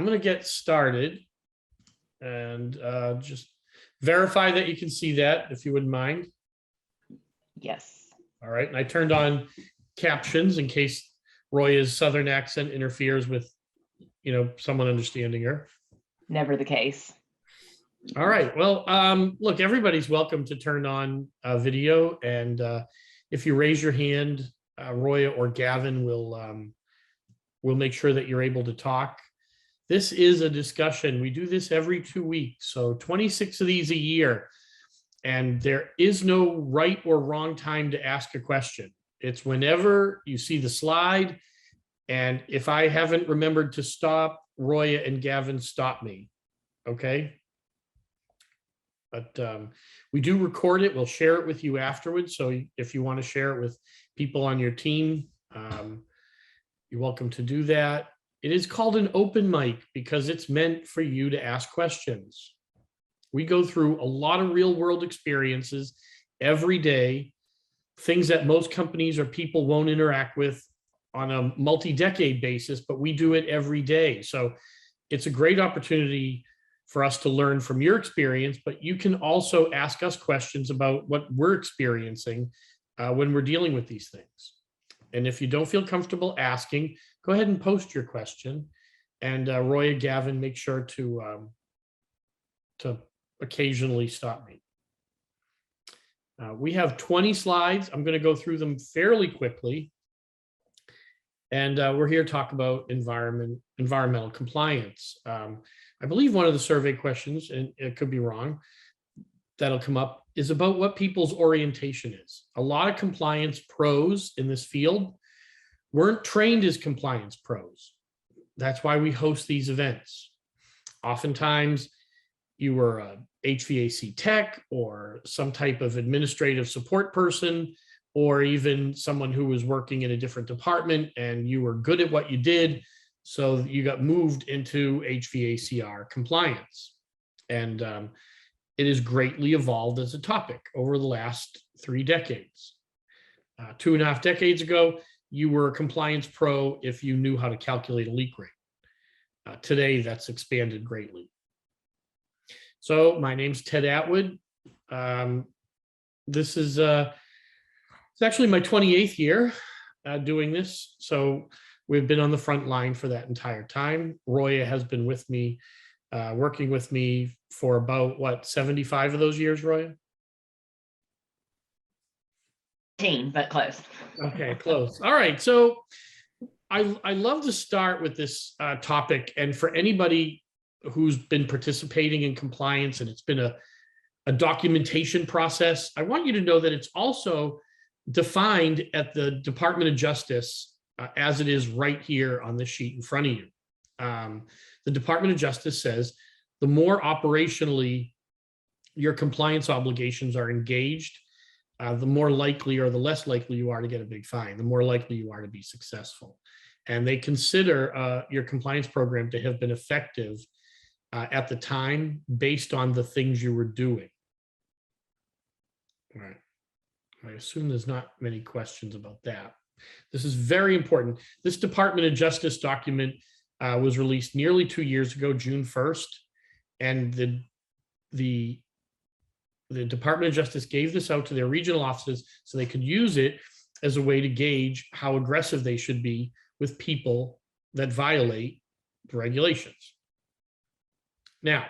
I'm going to get started and just verify that you can see that, if you wouldn't mind. Yes. All right. And I turned on captions in case Roya's Southern accent interferes with, someone understanding her. Never the case. All right. Well, look, everybody's welcome to turn on video. And if you raise your hand, Roya or Gavin will make sure that you're able to talk. This is a discussion. We do this every 2 weeks. So 26 of these a year. And there is no right or wrong time to ask a question. It's whenever you see the slide. And if I haven't remembered to stop, Roya and Gavin stop me. Okay. But we do record it. We'll share it with you afterwards. So if you want to share it with people on your team, you're welcome to do that. It is called an open mic because it's meant for you to ask questions. We go through a lot of real world experiences every day, things that most companies or people won't interact with on a multi-decade basis, but we do it every day. So it's a great opportunity for us to learn from your experience, but you can also ask us questions about what we're experiencing when we're dealing with these things. And if you don't feel comfortable asking, go ahead and post your question. And Roya, Gavin, make sure to occasionally stop me. We have 20 slides. I'm going to go through them fairly quickly. And we're here to talk about environmental compliance. I believe one of the survey questions, and it could be wrong, that'll come up is about what people's orientation is. A lot of compliance pros in this field weren't trained as compliance pros. That's why we host these events. Oftentimes, you were a HVAC tech or some type of administrative support person, or even someone who was working in a different department and you were good at what you did. So you got moved into HVACR compliance. And it has greatly evolved as a topic over the last 3 decades. 2.5 decades ago, you were a compliance pro if you knew how to calculate a leak rate. Today, that's expanded greatly. So my name's Ted Atwood. This is it's actually my 28th year doing this. So we've been on the front line for that entire time. Roya has been with me, working with me for about, 75 of those years, Roya? 18, but close. Okay, close. All right. So I love to start with this topic. And for anybody who's been participating in compliance and it's been a documentation process, I want you to know that it's also defined at the Department of Justice as it is right here on this sheet in front of you. The Department of Justice says the more operationally your compliance obligations are engaged, the more likely or the less likely you are to get a big fine, the more likely you are to be successful. And they consider your compliance program to have been effective at the time based on the things you were doing. All right. I assume there's not many questions about that. This is very important. This Department of Justice document was released nearly 2 years ago, June 1st. And the Department of Justice gave this out to their regional offices so they could use it as a way to gauge how aggressive they should be with people that violate the regulations. Now,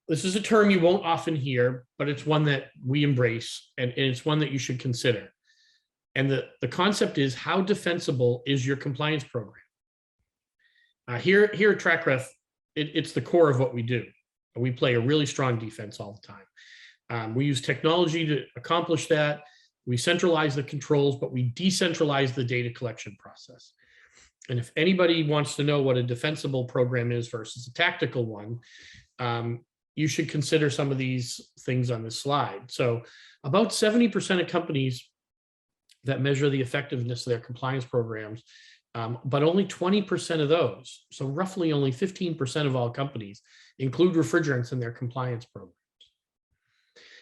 this is a term you won't often hear, but it's one that we embrace, and it's one that you should consider. And the concept is, how defensible is your compliance program? Here at TrackRef, it's the core of what we do. We play a really strong defense all the time. We use technology to accomplish that. We centralize the controls, but we decentralize the data collection process. And if anybody wants to know what a defensible program is versus a tactical one, you should consider some of these things on this slide. So about 70% of companies that measure the effectiveness of their compliance programs, but only 20% of those, so roughly only 15% of all companies, include refrigerants in their compliance programs.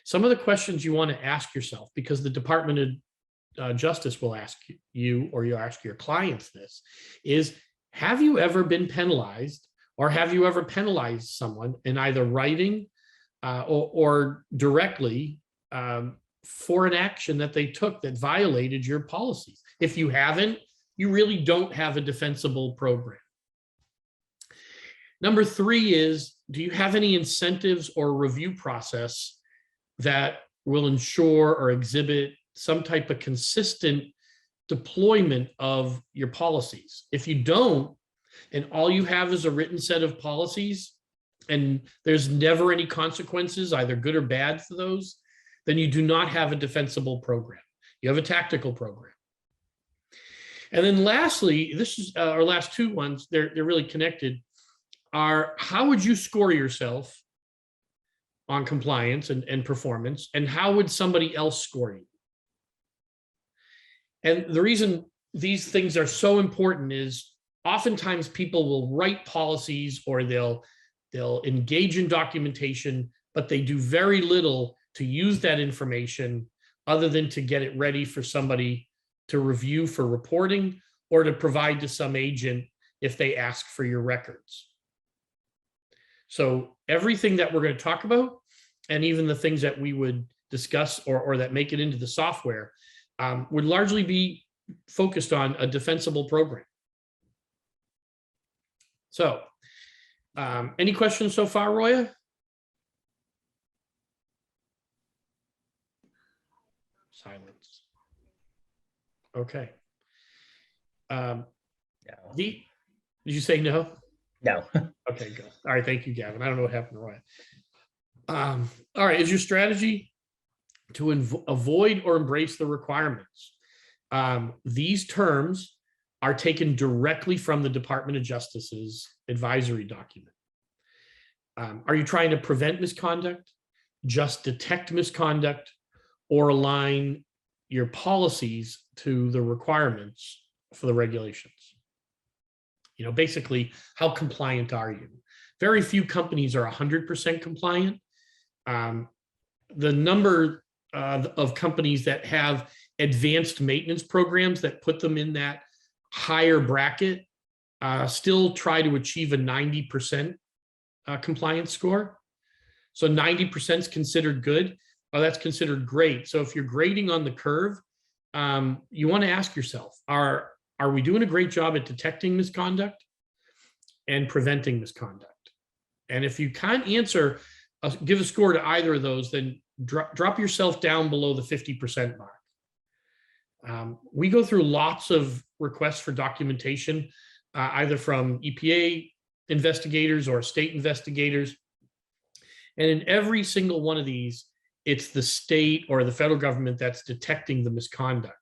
Some of the questions you want to ask yourself, because the Department of Justice will ask you, or you'll ask your clients this, is, have you ever been penalized Or have you ever penalized someone in either writing or directly for an action that they took that violated your policies? If you haven't, you really don't have a defensible program. Number 3 is, do you have any incentives or review process that will ensure or exhibit some type of consistent deployment of your policies? If you don't, and all you have is a written set of policies, and there's never any consequences, either good or bad for those, then you do not have a defensible program. You have a tactical program. And then lastly, this is our last 2 ones, they're really connected, are how would you score yourself on compliance and performance, and how would somebody else score you? And the reason these things are so important is oftentimes people will write policies or they'll engage in documentation, but they do very little to use that information other than to get it ready for somebody to review for reporting or to provide to some agent if they ask for your records. So everything that we're going to talk about, and even the things that we would discuss or that make it into the software, would largely be focused on a defensible program. So any questions so far, Roya? Silence. Okay. No. Did you say no? No. Okay, good. All right, thank you, Gavin. I don't know what happened to Roy. All right, is your strategy to avoid or embrace the requirements? These terms are taken directly from the Department of Justice's advisory document. Are you trying to prevent misconduct, just detect misconduct, or align your policies to the requirements for the regulations? You know, basically, how compliant are you? Very few companies are 100% compliant. The number of companies that have advanced maintenance programs that put them in that higher bracket still try to achieve a 90% compliance score. So 90% is considered good. Oh, that's considered great. So if you're grading on the curve, you want to ask yourself, are we doing a great job at detecting misconduct and preventing misconduct? And if you can't answer, give a score to either of those, then drop yourself down below the 50% mark. We go through lots of requests for documentation, either from EPA investigators or state investigators. And in every single one of these, it's the state or the federal government that's detecting the misconduct,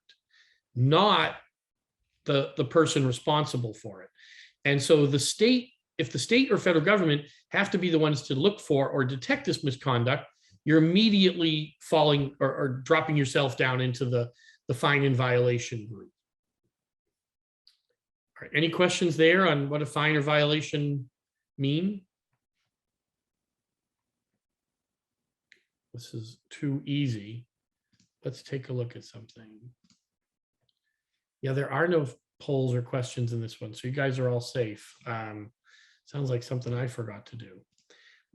not the person responsible for it. And so the state, if the state or federal government have to be the ones to look for or detect this misconduct, you're immediately falling or dropping yourself down into the fine and violation group. All right, any questions there on what a fine or violation mean? This is too easy. Let's take a look at something. Yeah, there are no polls or questions in this one, so you guys are all safe. Sounds like something I forgot to do.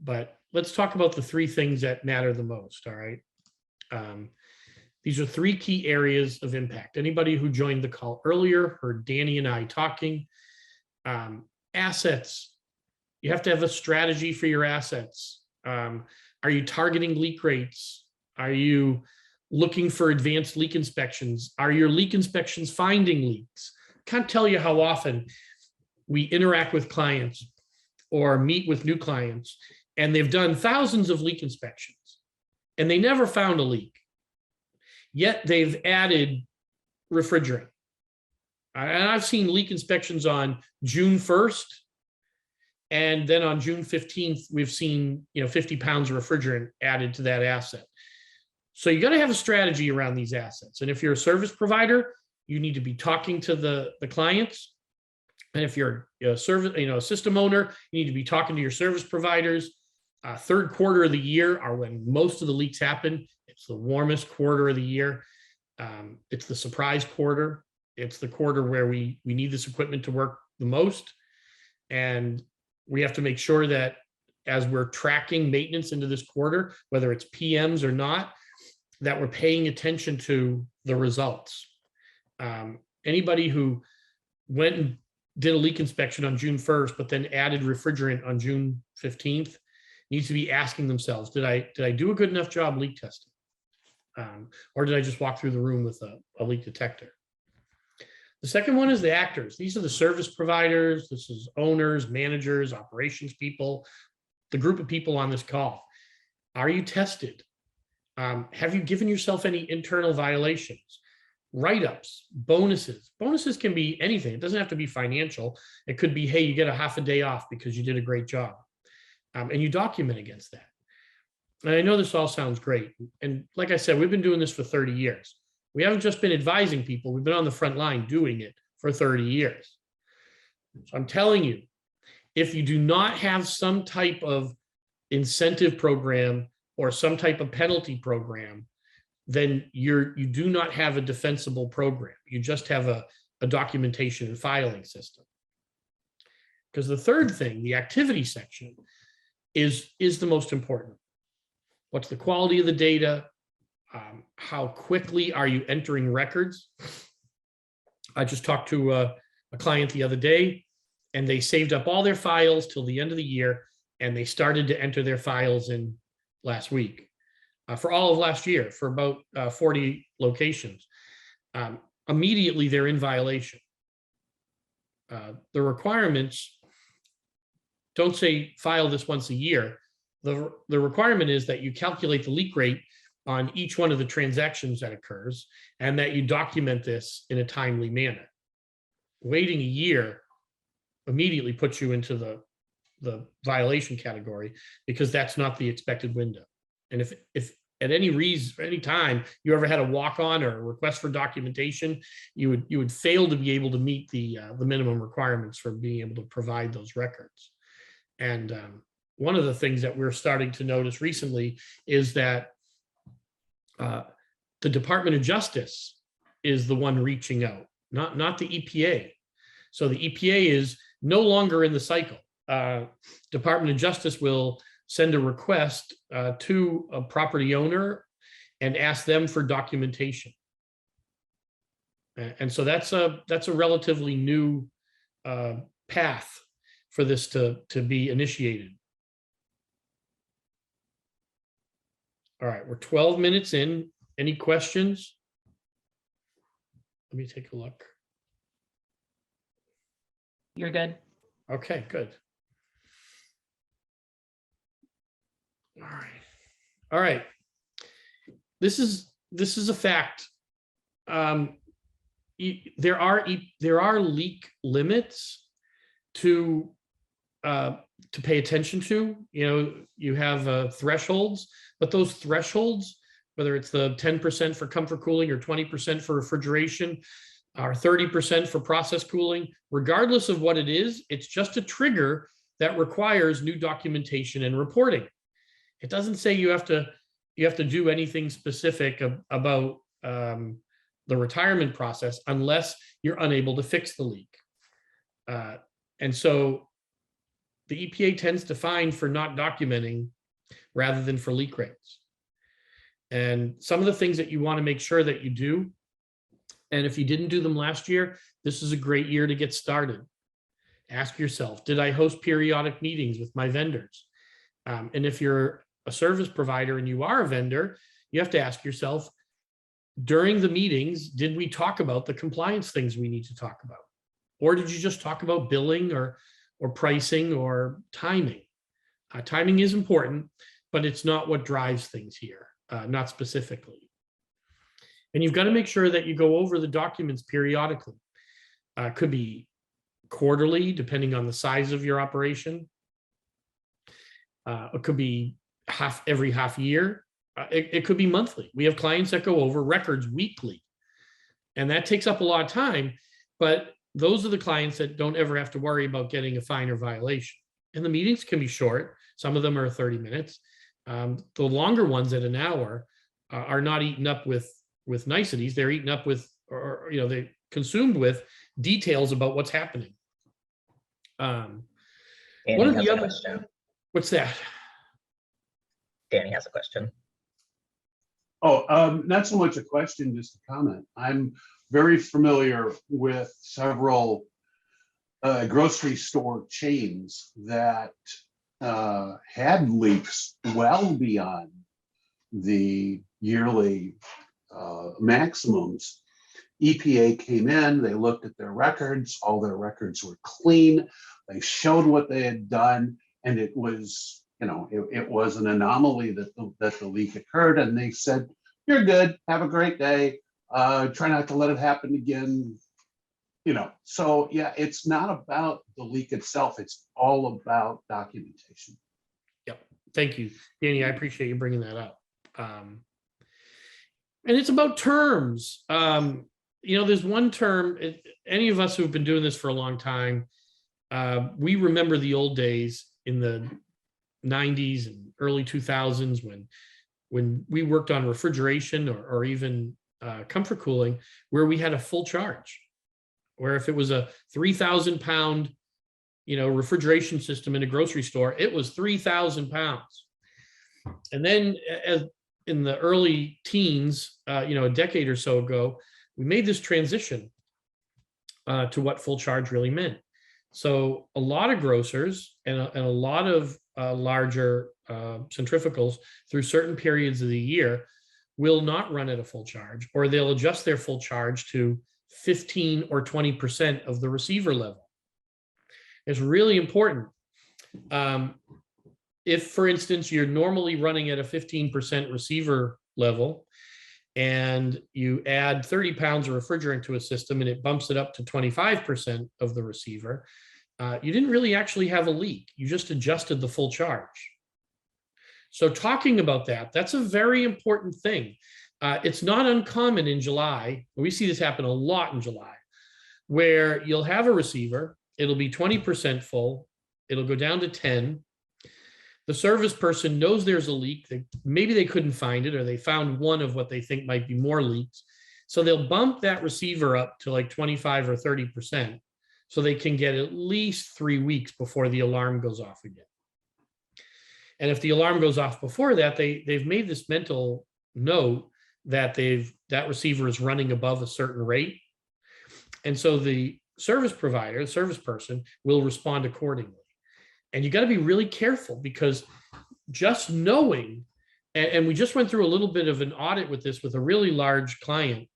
But let's talk about the 3 things that matter the most, all right? These are 3 key areas of impact. Anybody who joined the call earlier heard Danny and I talking. Assets. You have to have a strategy for your assets. Are you targeting leak rates? Are you looking for advanced leak inspections? Are your leak inspections finding leaks? Can't tell you how often we interact with clients or meet with new clients, and they've done thousands of leak inspections and they never found a leak. Yet they've added refrigerant. And I've seen leak inspections on June 1st. And then on June 15th, we've seen 50 pounds of refrigerant added to that asset. So you got to have a strategy around these assets. And if you're a service provider, you need to be talking to the clients. And if you're a service, a system owner, you need to be talking to your service providers. Third quarter of the year are when most of the leaks happen. It's the warmest quarter of the year. It's the surprise quarter. It's the quarter where we need this equipment to work the most. And We have to make sure that as we're tracking maintenance into this quarter, whether it's PMs or not, that we're paying attention to the results. Anybody who went and did a leak inspection on June 1st, but then added refrigerant on June 15th needs to be asking themselves, did I do a good enough job leak testing? Or did I just walk through the room with a leak detector? The second one is the actors. These are the service providers. This is owners, managers, operations people, the group of people on this call. Are you tested? Have you given yourself any internal violations? Write-ups, bonuses. Bonuses can be anything. It doesn't have to be financial. It could be, hey, you get a half a day off because you did a great job. And you document against that. And I know this all sounds great. And like I said, we've been doing this for 30 years. We haven't just been advising people. We've been on the front line doing it for 30 years. So I'm telling you, if you do not have some type of incentive program or some type of penalty program, then you do not have a defensible program. You just have a documentation and filing system. Because the third thing, the activity section, is the most important. What's the quality of the data? How quickly are you entering records? I just talked to a client the other day, and they saved up all their files till the end of the year, and they started to enter their files in last week for all of last year for about 40 locations. Immediately, they're in violation. The requirements don't say file this once a year. The requirement is that you calculate the leak rate on each one of the transactions that occurs, and that you document this in a timely manner. Waiting a year immediately puts you into the violation category, because that's not the expected window. And if at any time you ever had a walk-on or a request for documentation, you would fail to be able to meet the minimum requirements for being able to provide those records. And one of the things that we're starting to notice recently is that the Department of Justice is the one reaching out, not the EPA. So the EPA is no longer in the cycle. Department of Justice will send a request to a property owner and ask them for documentation. And so that's a relatively new path for this to be initiated. All right, we're 12 minutes in. Any questions? Let me take a look. You're good. Okay, good. All right. This is a fact. There are leak limits to pay attention to. You know, you have thresholds, but those thresholds, whether it's the 10% for comfort cooling or 20% for refrigeration or 30% for process cooling, regardless of what it is, it's just a trigger that requires new documentation and reporting. It doesn't say you have to do anything specific about the retirement process unless you're unable to fix the leak. And so the EPA tends to fine for not documenting rather than for leak rates. And some of the things that you want to make sure that you do, and if you didn't do them last year, this is a great year to get started. Ask yourself, did I host periodic meetings with my vendors? And if you're a service provider and you are a vendor, you have to ask yourself, during the meetings, did we talk about the compliance things we need to talk about? Or did you just talk about billing or pricing or timing? Timing is important, but it's not what drives things here, not specifically. And you've got to make sure that you go over the documents periodically. Could be quarterly, depending on the size of your operation. It could be every half year. It could be monthly. We have clients that go over records weekly, and that takes up a lot of time, but those are the clients that don't ever have to worry about getting a fine or violation. And the meetings can be short. Some of them are 30 minutes. The longer ones at an hour are not eaten up with niceties. They're eaten up with, or they're consumed with details about what's happening. Danny One of has the a other, question. what's that? Danny has a question. Oh, not so much a question, just a comment. I'm very familiar with several grocery store chains that had leaks well beyond the yearly maximums. EPA came in, they looked at their records, all their records were clean. They showed what they had done, and it was, it was an anomaly that the leak occurred, and they said, "You're good, have a great day. Try not to let it happen again." So yeah, it's not about the leak itself, it's all about documentation. Yep. Thank you, Danny. I appreciate you bringing that up. And it's about terms. There's one term, any of us who've been doing this for a long time, we remember the old days in the 90s and early 2000s when we worked on refrigeration or even comfort cooling, where we had a full charge, where if it was a 3,000 pound, refrigeration system in a grocery store, it was 3,000 pounds. And then in the early teens, a decade or so ago, we made this transition to what full charge really meant. So a lot of grocers and a lot of larger centrifugals through certain periods of the year will not run at a full charge, or they'll adjust their full charge to 15 or 20% of the receiver level. It's really important. If, for instance, you're normally running at a 15% receiver level and you add 30 pounds of refrigerant to a system and it bumps it up to 25% of the receiver, you didn't really actually have a leak. You just adjusted the full charge. So talking about that, that's a very important thing. It's not uncommon in July. We see this happen a lot in July, where you'll have a receiver, it'll be 20% full, it'll go down to 10. The service person knows there's a leak. Maybe they couldn't find it, or they found one of what they think might be more leaks. So they'll bump that receiver up to like 25 or 30%, so they can get at least 3 weeks before the alarm goes off again. And if the alarm goes off before that, they've made this mental note that that receiver is running above a certain rate. And so the service provider, the service person, will respond accordingly. And you got to be really careful, because just knowing, and we just went through a little bit of an audit with this with a really large client,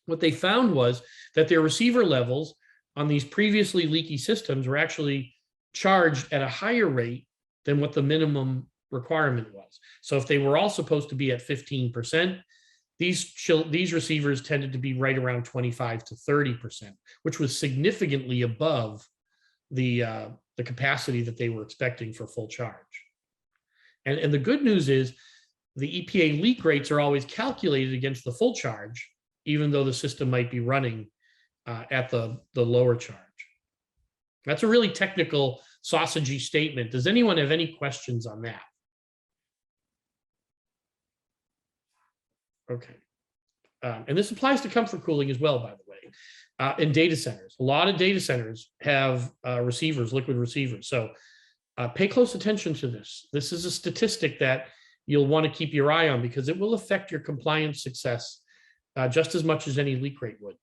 what they found was that their receiver levels on these previously leaky systems were actually charged at a higher rate than what the minimum requirement was. So if they were all supposed to be at 15%, these receivers tended to be right around 25 to 30%, which was significantly above the capacity that they were expecting for full charge. And the good news is the EPA leak rates are always calculated against the full charge, even though the system might be running at the lower charge. That's a really technical, sausagey statement. Does anyone have any questions on that? Okay. And this applies to comfort cooling as well, by the way. In data centers, a lot of data centers have receivers, liquid receivers. So pay close attention to this. This is a statistic that you'll want to keep your eye on, because it will affect your compliance success just as much as any leak rate would.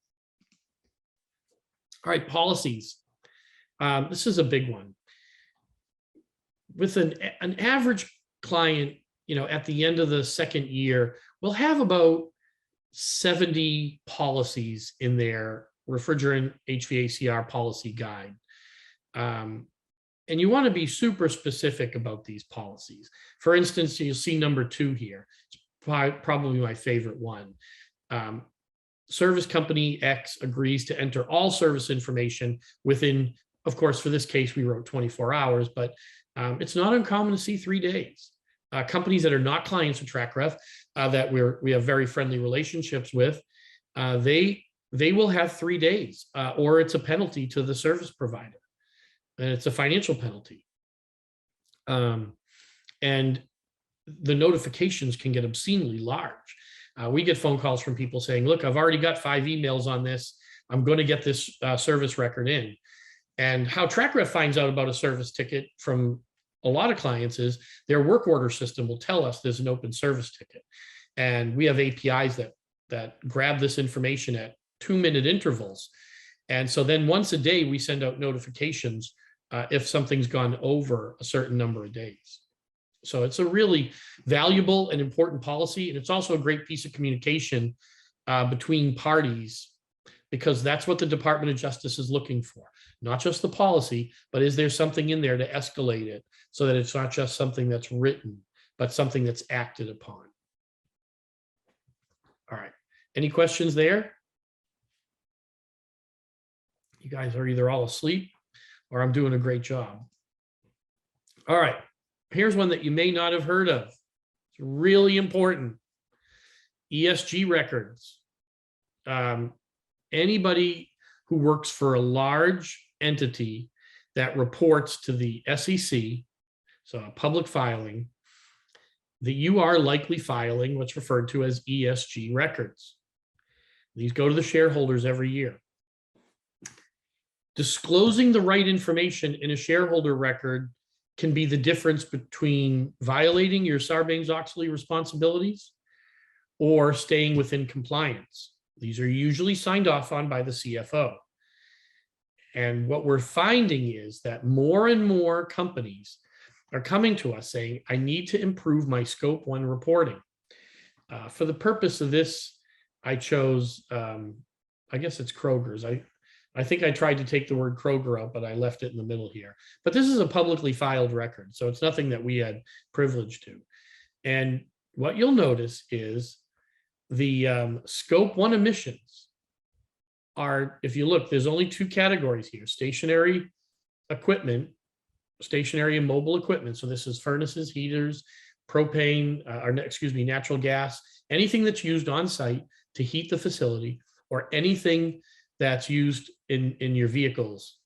All right, policies. This is a big one. With an average client, at the end of the second year, we'll have about 70 policies in their refrigerant HVACR policy guide. And you want to be super specific about these policies. For instance, you'll see number 2 here. It's probably my favorite one. Service company X agrees to enter all service information within, of course, for this case, we wrote 24 hours, but it's not uncommon to see 3 days. Companies that are not clients of TrackRef, that we have very friendly relationships with, they will have 3 days, or it's a penalty to the service provider, and it's a financial penalty. And the notifications can get obscenely large. We get phone calls from people saying, "Look, I've already got 5 emails on this. I'm going to get this service record in." And how TrackRef finds out about a service ticket from a lot of clients is their work order system will tell us there's an open service ticket. And we have APIs that grab this information at 2-minute intervals. And so then once a day, we send out notifications if something's gone over a certain number of days. So it's a really valuable and important policy. And it's also a great piece of communication between parties, because that's what the Department of Justice is looking for. Not just the policy, but is there something in there to escalate it so that it's not just something that's written, but something that's acted upon. All right. Any questions there? You guys are either all asleep or I'm doing a great job. All right. Here's one that you may not have heard of. It's really important. ESG records. Anybody who works for a large entity that reports to the SEC, so a public filing, that you are likely filing what's referred to as ESG records. These go to the shareholders every year. Disclosing the right information in a shareholder record can be the difference between violating your Sarbanes-Oxley responsibilities or staying within compliance. These are usually signed off on by the CFO. And what we're finding is that more and more companies are coming to us saying, I need to improve my scope 1 reporting. For the purpose of this, I chose, I guess it's Kroger's. I think I tried to take the word Kroger out, but I left it in the middle here. But this is a publicly filed record, so it's nothing that we had privilege to. And what you'll notice is the scope 1 emissions are, if you look, there's only 2 categories here: stationary equipment, stationary and mobile equipment. So this is furnaces, heaters, propane, natural gas, anything that's used on site to heat the facility, or anything that's used in your vehicles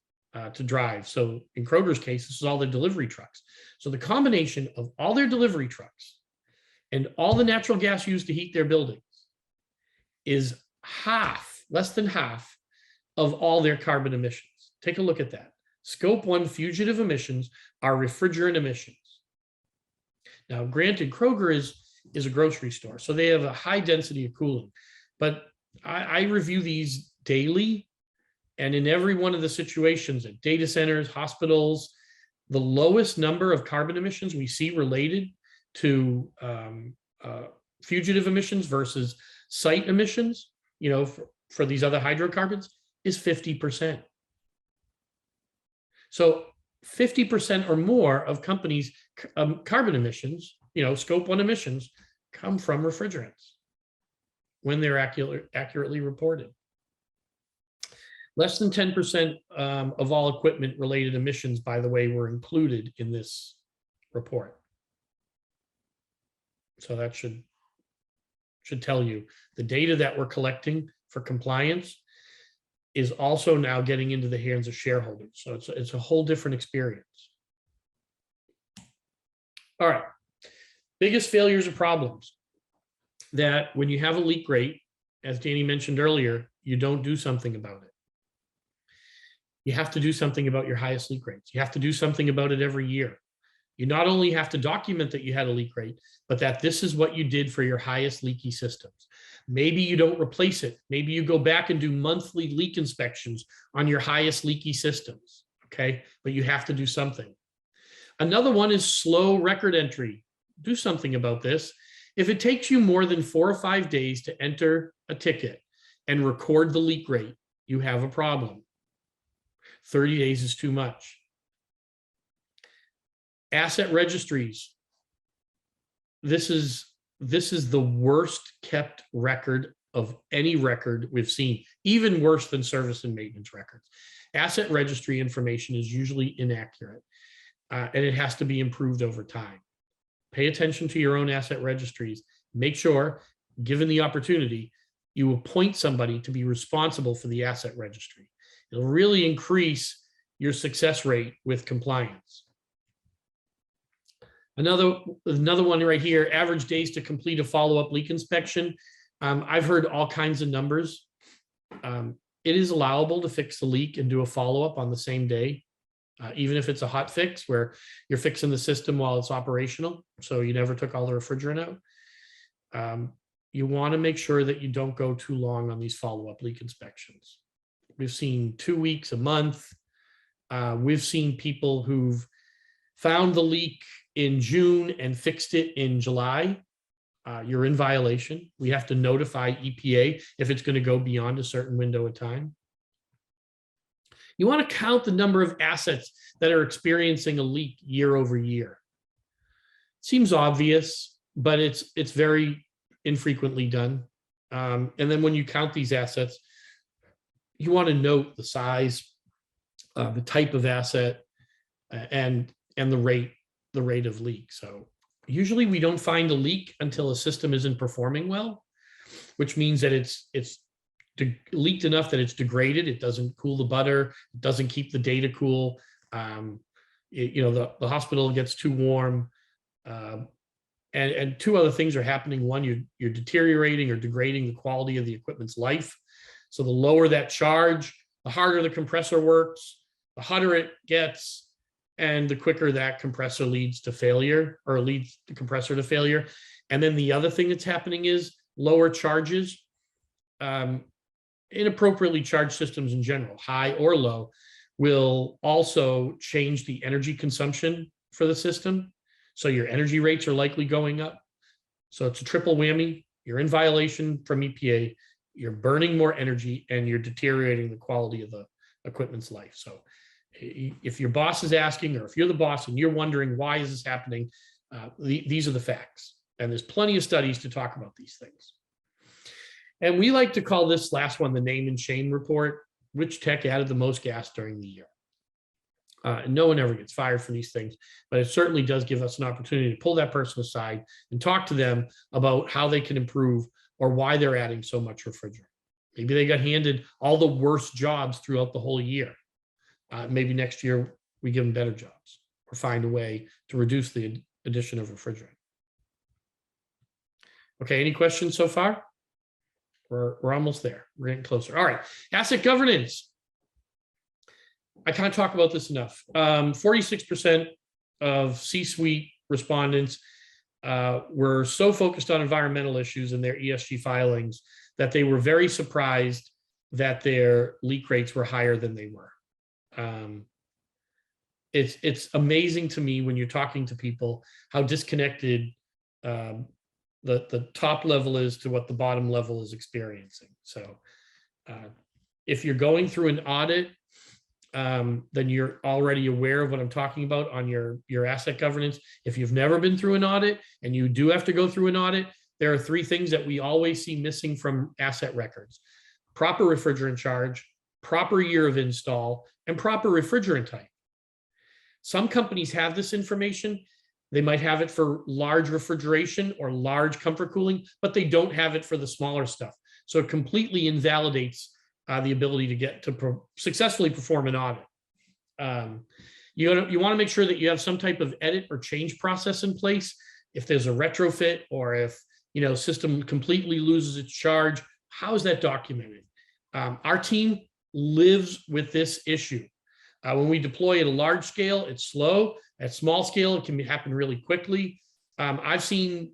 to drive. So in Kroger's case, this is all their delivery trucks. So the combination of all their delivery trucks and all the natural gas used to heat their buildings is half, less than half of all their carbon emissions. Take a look at that. Scope 1 fugitive emissions are refrigerant emissions. Now, granted, Kroger is a grocery store, so they have a high density of cooling, but I review these daily, and in every one of the situations at data centers, hospitals, the lowest number of carbon emissions we see related to fugitive emissions versus site emissions, for these other hydrocarbons, is 50%. So 50% or more of companies' carbon emissions, scope 1 emissions, come from refrigerants when they're accurately reported. Less than 10% of all equipment-related emissions, by the way, were included in this report. So that should tell you the data that we're collecting for compliance is also now getting into the hands of shareholders. So it's a whole different experience. All right. Biggest failures or problems that when you have a leak rate, as Danny mentioned earlier, you don't do something about it. You have to do something about your highest leak rates. You have to do something about it every year. You not only have to document that you had a leak rate, but that this is what you did for your highest leaky systems. Maybe you don't replace it. Maybe you go back and do monthly leak inspections on your highest leaky systems, okay? But you have to do something. Another one is slow record entry. Do something about this. If it takes you more than 4 or 5 days to enter a ticket and record the leak rate, you have a problem. 30 days is too much. Asset registries. This is the worst kept record of any record we've seen, even worse than service and maintenance records. Asset registry information is usually inaccurate, and it has to be improved over time. Pay attention to your own asset registries. Make sure, given the opportunity, you appoint somebody to be responsible for the asset registry. It'll really increase your success rate with compliance. Another one right here, average days to complete a follow-up leak inspection. I've heard all kinds of numbers. it is allowable to fix the leak and do a follow-up on the same day, even if it's a hot fix where you're fixing the system while it's operational. So you never took all the refrigerant out. You want to make sure that you don't go too long on these follow-up leak inspections. We've seen 2 weeks, a month. We've seen people who've found the leak in June and fixed it in July. You're in violation. We have to notify EPA if it's going to go beyond a certain window of time. You want to count the number of assets that are experiencing a leak year over year. Seems obvious, but it's very infrequently done. And then when you count these assets, you want to note the size, the type of asset, and the rate of leak. So usually we don't find a leak until a system isn't performing well, which means that it's leaked enough that it's degraded. It doesn't cool the butter. It doesn't keep the data cool. The hospital gets too warm. And two other things are happening. One, you're deteriorating or degrading the quality of the equipment's life. So the lower that charge, the harder the compressor works, the hotter it gets, and the quicker that compressor leads to failure, or leads the compressor to failure. And then the other thing that's happening is lower charges. Inappropriately charged systems in general, high or low, will also change the energy consumption for the system. So your energy rates are likely going up. So it's a triple whammy. You're in violation from EPA, you're burning more energy, and you're deteriorating the quality of the equipment's life. So if your boss is asking, or if you're the boss and you're wondering why is this happening, these are the facts. And there's plenty of studies to talk about these things. And we like to call this last one the name and shame report. Which tech added the most gas during the year? No one ever gets fired for these things, but it certainly does give us an opportunity to pull that person aside and talk to them about how they can improve or why they're adding so much refrigerant. Maybe they got handed all the worst jobs throughout the whole year. Maybe next year we give them better jobs or find a way to reduce the addition of refrigerant. Okay, any questions so far? We're almost there. We're getting closer. All right, asset governance. I can't talk about this enough. 46% of C-suite respondents were so focused on environmental issues in their ESG filings that they were very surprised that their leak rates were higher than they were. It's amazing to me when you're talking to people how disconnected the top level is to what the bottom level is experiencing. So if you're going through an audit, then you're already aware of what I'm talking about on your asset governance. If you've never been through an audit and you do have to go through an audit, there are 3 things that we always see missing from asset records: proper refrigerant charge, proper year of install, and proper refrigerant type. Some companies have this information. They might have it for large refrigeration or large comfort cooling, but they don't have it for the smaller stuff. So it completely invalidates the ability to get to successfully perform an audit. You want to make sure that you have some type of edit or change process in place. If there's a retrofit, or if system completely loses its charge, how is that documented? Our team lives with this issue. When we deploy at a large scale, it's slow. At small scale, it can happen really quickly. I've seen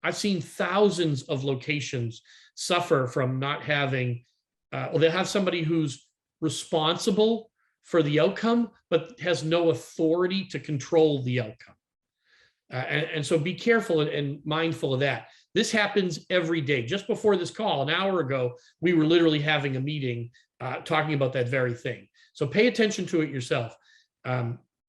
thousands of locations suffer from not having, they'll have somebody who's responsible for the outcome, but has no authority to control the outcome. And so be careful and mindful of that. This happens every day. Just before this call, an hour ago, we were literally having a meeting talking about that very thing. So pay attention to it yourself.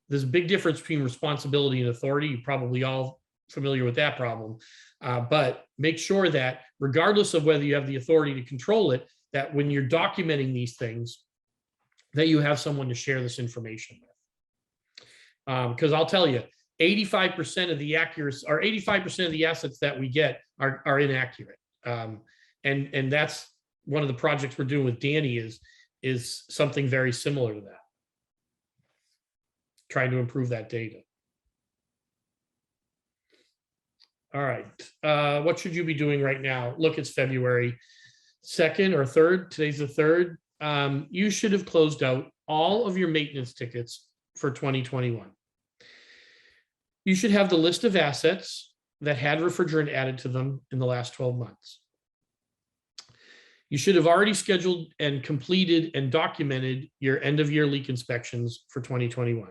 There's a big difference between responsibility and authority. You're probably all familiar with that problem. But make sure that regardless of whether you have the authority to control it, that when you're documenting these things, that you have someone to share this information with. Because I'll tell you, 85% of the accuracy, or 85% of the assets that we get are inaccurate. And that's one of the projects we're doing with Danny is something very similar to that. Trying to improve that data. All right, what should you be doing right now? Look, it's February 2nd or 3rd. Today's the 3rd. you should have closed out all of your maintenance tickets for 2021. You should have the list of assets that had refrigerant added to them in the last 12 months. You should have already scheduled and completed and documented your end of year leak inspections for 2021.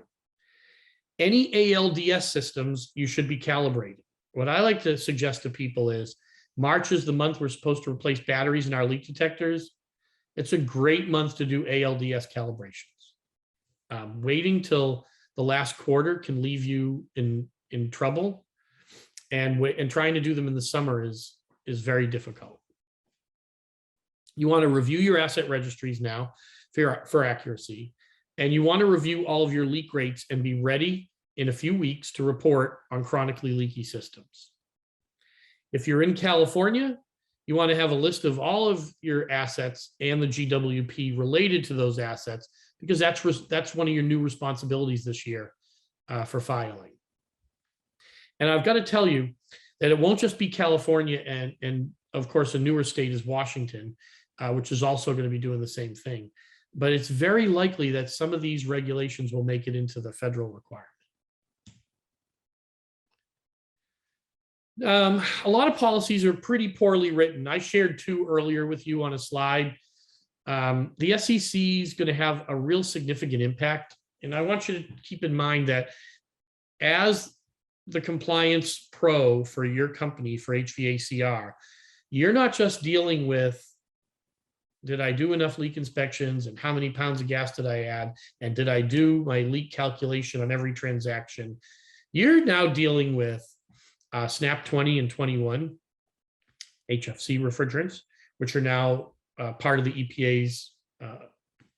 Any ALDS systems you should be calibrated. What I like to suggest to people is March is the month we're supposed to replace batteries in our leak detectors. It's a great month to do ALDS calibrations. Waiting till the last quarter can leave you in trouble, and trying to do them in the summer is very difficult. You want to review your asset registries now for accuracy, and you want to review all of your leak rates and be ready in a few weeks to report on chronically leaky systems. If you're in California, you want to have a list of all of your assets and the GWP related to those assets, because that's one of your new responsibilities this year for filing. And I've got to tell you that it won't just be California, and of course a newer state is Washington, which is also going to be doing the same thing. But it's very likely that some of these regulations will make it into the federal requirement. A lot of policies are pretty poorly written. I shared 2 earlier with you on a slide. The SEC is going to have a real significant impact. And I want you to keep in mind that as the compliance pro for your company for HVACR, you're not just dealing with, did I do enough leak inspections and how many pounds of gas did I add? And did I do my leak calculation on every transaction? You're now dealing with SNAP 20 and 21 HFC refrigerants, which are now part of the EPA's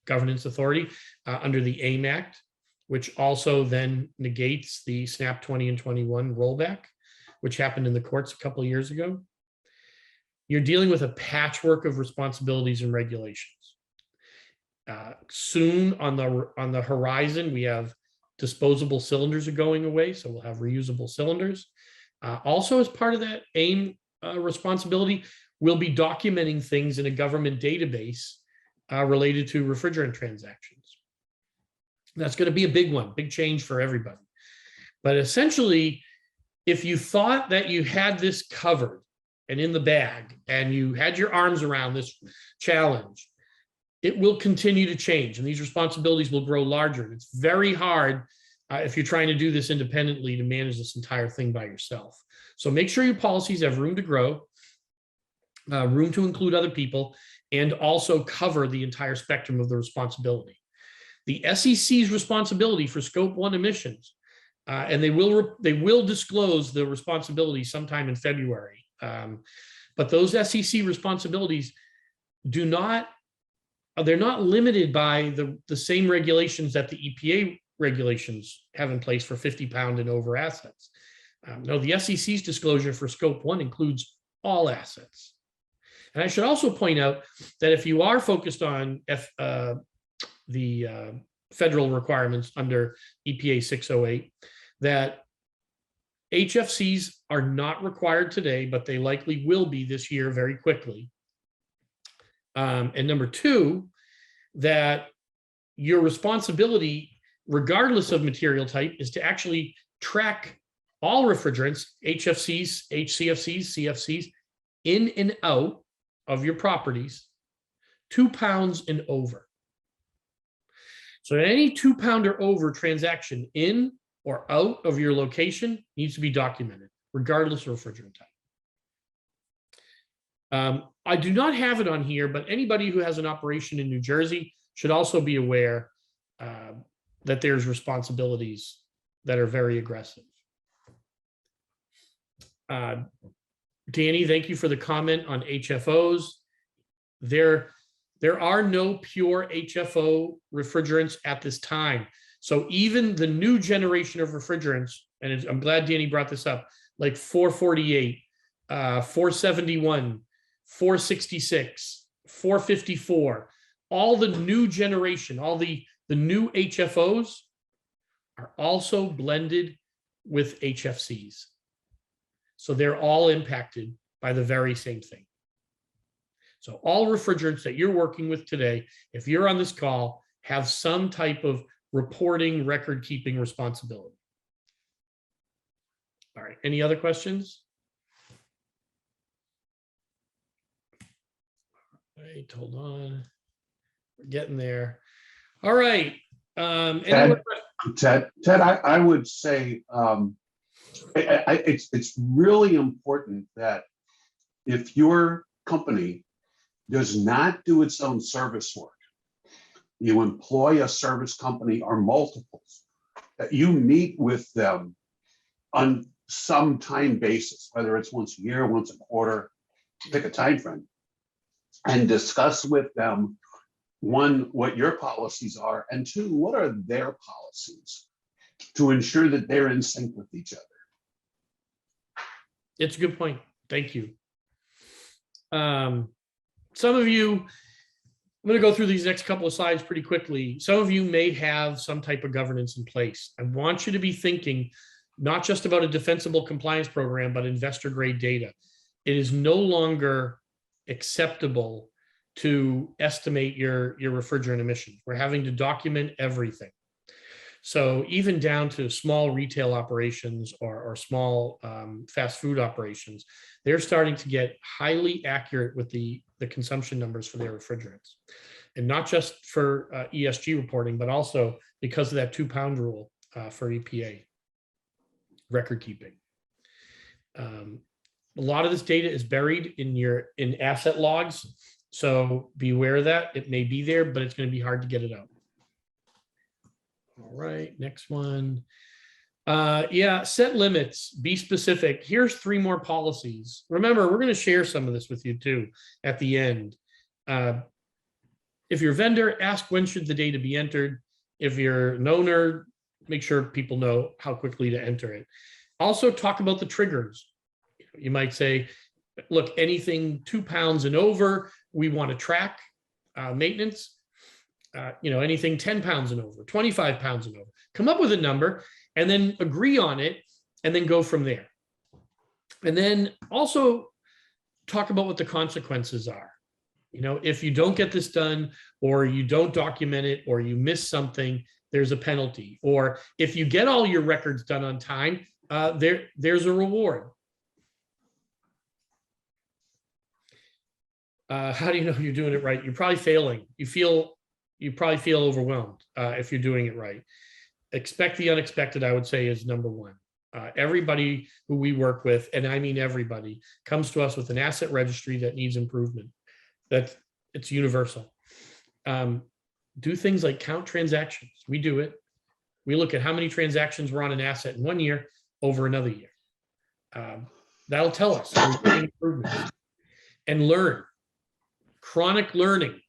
governance authority under the AIM Act, which also then negates the SNAP 20 and 21 rollback, which happened in the courts a couple of years ago. You're dealing with a patchwork of responsibilities and regulations. Soon on the horizon, we have disposable cylinders are going away, so we'll have reusable cylinders. Also, as part of that AIM responsibility, we'll be documenting things in a government database related to refrigerant transactions. That's going to be a big one, big change for everybody. But essentially, if you thought that you had this covered and in the bag, and you had your arms around this challenge, it will continue to change, and these responsibilities will grow larger. And it's very hard if you're trying to do this independently to manage this entire thing by yourself. So make sure your policies have room to grow, room to include other people, and also cover the entire spectrum of the responsibility. The SEC's responsibility for scope 1 emissions, and they will disclose the responsibility sometime in February. But those SEC responsibilities they're not limited by the same regulations that the EPA regulations have in place for 50-pound and over assets. No, the SEC's disclosure for scope 1 includes all assets. And I should also point out that if you are focused on the federal requirements under EPA 608, that HFCs are not required today, but they likely will be this year very quickly. And number 2, that your responsibility, regardless of material type, is to actually track all refrigerants, HFCs, HCFCs, CFCs, in and out of your properties, 2 pounds and over. So any 2-pound or over transaction in or out of your location needs to be documented, regardless of refrigerant type. I do not have it on here, but anybody who has an operation in New Jersey should also be aware that there's responsibilities that are very aggressive. Danny, thank you for the comment on HFOs. There are no pure HFO refrigerants at this time. So even the new generation of refrigerants, and I'm glad Danny brought this up, like 448, 471, 466, 454, all the new generation, all the new HFOs are also blended with HFCs. So they're all impacted by the very same thing. So all refrigerants that you're working with today, if you're on this call, have some type of reporting, record keeping responsibility. All right, any other questions? Wait, hold on. We're getting there. All right. Any more Ted, I would say it's really important that if your company does not do its own service work, you employ a service company or multiples, that you meet with them on some time basis, whether it's once a year, once a quarter, pick a time frame, and discuss with them, one, what your policies are, and two, what are their policies to ensure that they're in sync with each other. It's a good point. Thank you. Some of you, I'm going to go through these next couple of slides pretty quickly. Some of you may have some type of governance in place. I want you to be thinking not just about a defensible compliance program, but investor grade data. It is no longer acceptable to estimate your refrigerant emissions. We're having to document everything. So even down to small retail operations or small fast food operations, they're starting to get highly accurate with the consumption numbers for their refrigerants. And not just for ESG reporting, but also because of that 2-pound rule for EPA record keeping. A lot of this data is buried in asset logs. So be aware of that. It may be there, but it's going to be hard to get it out. All right, next one. Yeah, set limits, be specific. Here's 3 more policies. Remember, we're going to share some of this with you too at the end. If you're a vendor, ask when should the data be entered. If you're an owner, make sure people know how quickly to enter it. Also talk about the triggers. You might say, look, anything 2 pounds and over, we want to track maintenance. Anything 10 pounds and over, 25 pounds and over. Come up with a number and then agree on it and then go from there. And then also talk about what the consequences are. If you don't get this done or you don't document it or you miss something, there's a penalty. Or if you get all your records done on time, there's a reward. How do you know you're doing it right? You're probably failing. You probably feel overwhelmed if you're doing it right. Expect the unexpected, I would say, is number 1. Everybody who we work with, and I mean everybody, comes to us with an asset registry that needs improvement. It's universal. Do things like count transactions. We do it. We look at how many transactions were on an asset in 1 year over another year. That'll tell us improvements. And learn. Chronic learning.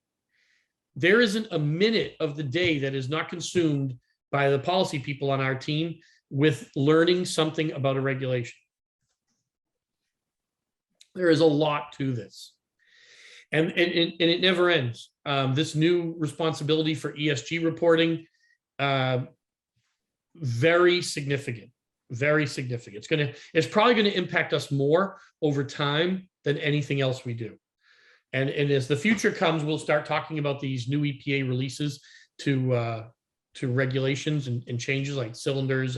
There isn't a minute of the day that is not consumed by the policy people on our team with learning something about a regulation. There is a lot to this. And it never ends. This new responsibility for ESG reporting, very significant, very significant. It's probably going to impact us more over time than anything else we do. And as the future comes, we'll start talking about these new EPA releases to regulations and changes like cylinders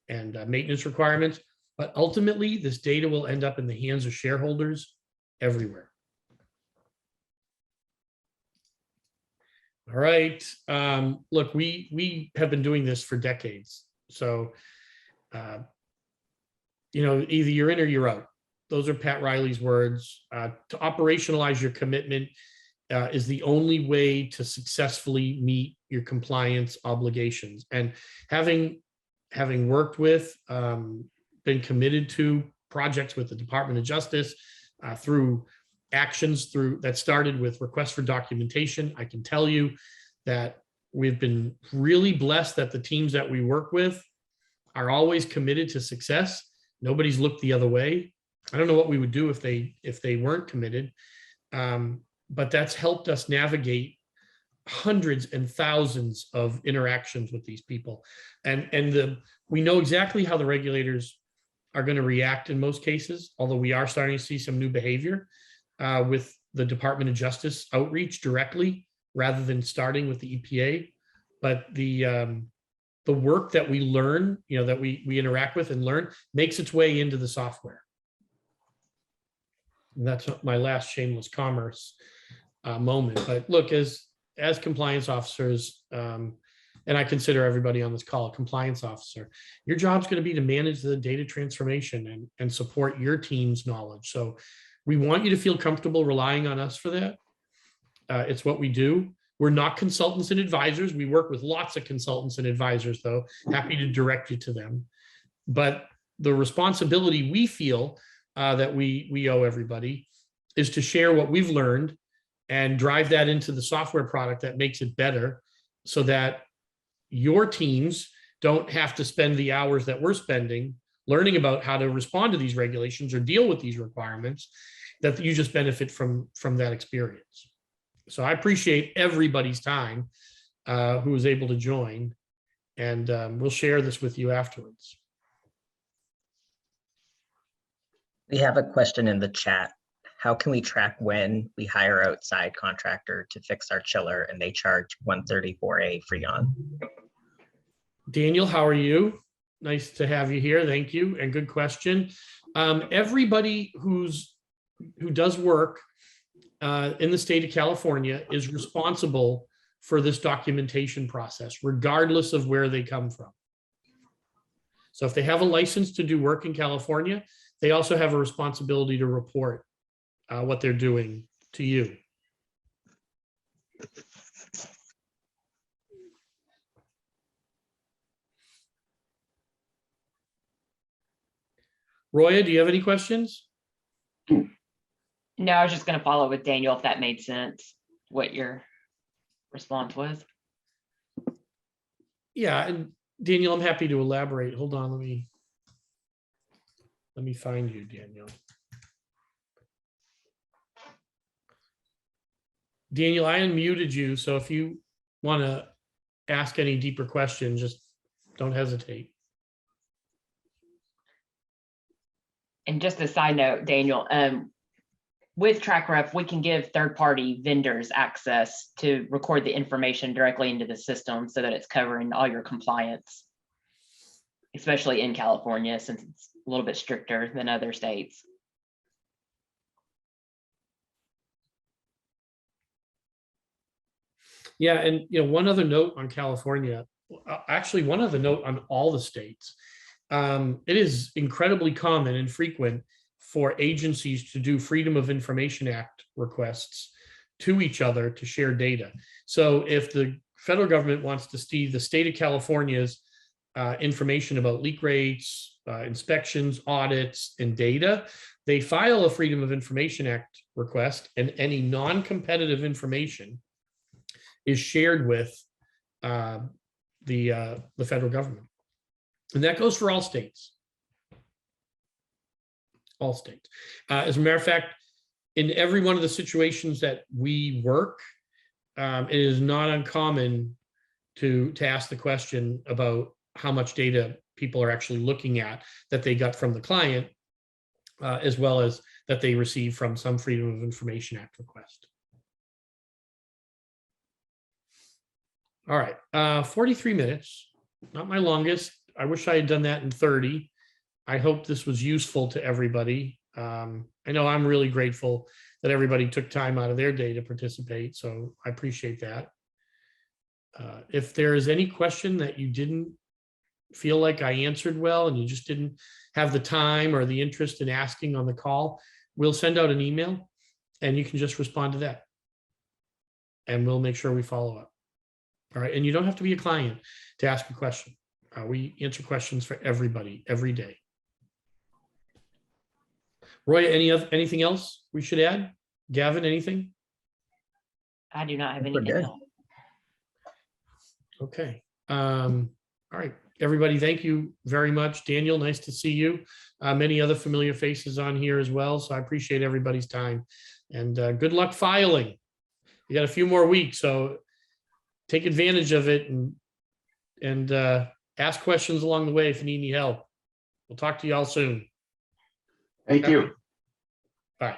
and maintenance requirements. But ultimately, this data will end up in the hands of shareholders everywhere. All right. Look, we have been doing this for decades. So, either you're in or you're out. Those are Pat Riley's words. To operationalize your commitment is the only way to successfully meet your compliance obligations. And having worked with, been committed to projects with the Department of Justice through actions that started with requests for documentation, I can tell you that we've been really blessed that the teams that we work with are always committed to success. Nobody's looked the other way. I don't know what we would do if they weren't committed, but that's helped us navigate hundreds and thousands of interactions with these people. And we know exactly how the regulators are going to react in most cases, although we are starting to see some new behavior with the Department of Justice outreach directly rather than starting with the EPA. But the work that we learn, that we interact with and learn, makes its way into the software. And that's my last shameless commerce moment. But look, as compliance officers, and I consider everybody on this call a compliance officer, your job's going to be to manage the data transformation and support your team's knowledge. So we want you to feel comfortable relying on us for that. It's what we do. We're not consultants and advisors. We work with lots of consultants and advisors, though. Happy to direct you to them. But the responsibility we feel that we owe everybody is to share what we've learned and drive that into the software product that makes it better, so that your teams don't have to spend the hours that we're spending learning about how to respond to these regulations or deal with these requirements, that you just benefit from that experience. So I appreciate everybody's time who was able to join, and we'll share this with you afterwards. We have a question in the chat. How can we track when we hire outside contractor to fix our chiller and they charge $134A Freon? Daniel, how are you? Nice to have you here. Thank you. And good question. Everybody who does work in the state of California is responsible for this documentation process, regardless of where they come from. So if they have a license to do work in California, they also have a responsibility to report what they're doing to you. Roya, do you have any questions? No, I was just going to follow with Daniel, if that made sense, what your response was. Yeah, and Daniel, I'm happy to elaborate. Hold on, let me find you, Daniel. Daniel, I unmuted you, so if you want to ask any deeper questions, just don't hesitate. And just a side note, Daniel, with TrackRef, we can give third-party vendors access to record the information directly into the system so that it's covering all your compliance, especially in California, since it's a little bit stricter than other states. Yeah, and one other note on California, actually one other note on all the states. It is incredibly common and frequent for agencies to do Freedom of Information Act requests to each other to share data. So if the federal government wants to see the state of California's information about leak rates, inspections, audits, and data, they file a Freedom of Information Act request, and any non-competitive information is shared with the federal government. And that goes for all states. All states. As a matter of fact, in every one of the situations that we work, it is not uncommon to ask the question about how much data people are actually looking at that they got from the client, as well as that they receive from some Freedom of Information Act request. All right, 43 minutes, not my longest. I wish I had done that in 30. I hope this was useful to everybody. I know I'm really grateful that everybody took time out of their day to participate, so I appreciate that. If there is any question that you didn't feel like I answered well and you just didn't have the time or the interest in asking on the call, we'll send out an email and you can just respond to that. And we'll make sure we follow up. All right, and you don't have to be a client to ask a question. We answer questions for everybody every day. Roy, anything else we should add? Gavin, anything? I do not have We're anything good. else. Okay. All right, everybody, thank you very much. Daniel, nice to see you. Many other familiar faces on here as well, so I appreciate everybody's time. And good luck filing. You got a few more weeks, so take advantage of it and ask questions along the way if you need any help. We'll talk to you all soon. Thank you. Bye.